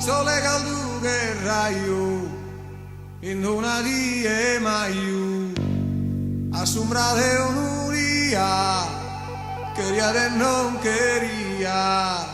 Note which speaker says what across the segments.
Speaker 1: sole caldo che raio, in una die maiu, assombra de onuria, quería de non quería.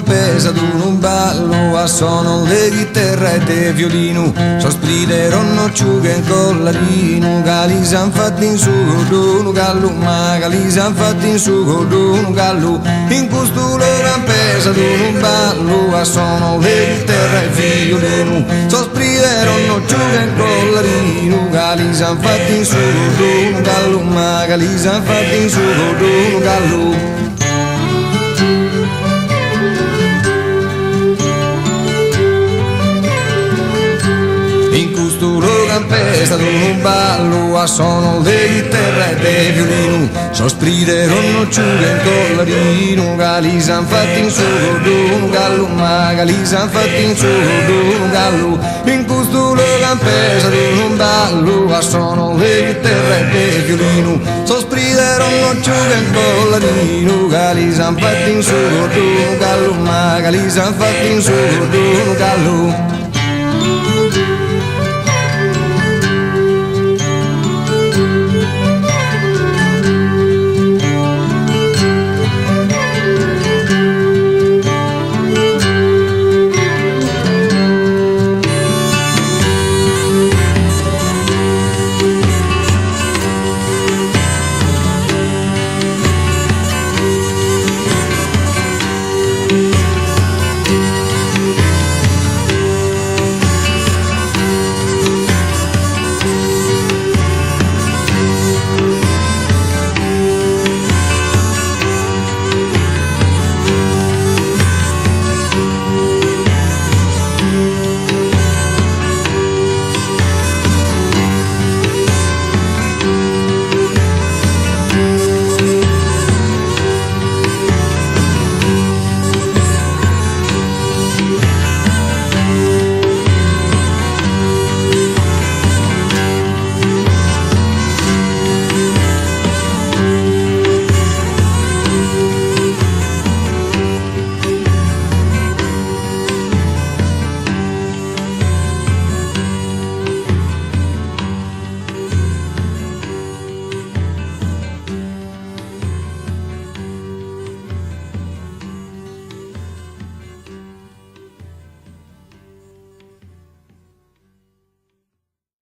Speaker 2: Pesa ad un ballo a suono le chitarre e de violino, sospirirono ciughe in collarino, gali s'han fatti in su un gallo, ma gali s'han fatti in su un gallo. In questo loro pesa ad un ballo a suono le chitarre e violino, sospirirono ciughe in collarino, gali s'han fatti in su un gallo, ma gali s'han fatti in su un gallo. Campesta ad un ballo a suono di chitarra e de violino, sospirirono ciughe in collarino, gali s'han fatti in su un gallo, ma gali s'han fatti in su un gallo. In questo campesta ad un ballo a suono di chitarra e de violino, sospirirono ciughe in collarino, gali s'han fatti in su un gallo, ma gali s'han fatti in su un gallo.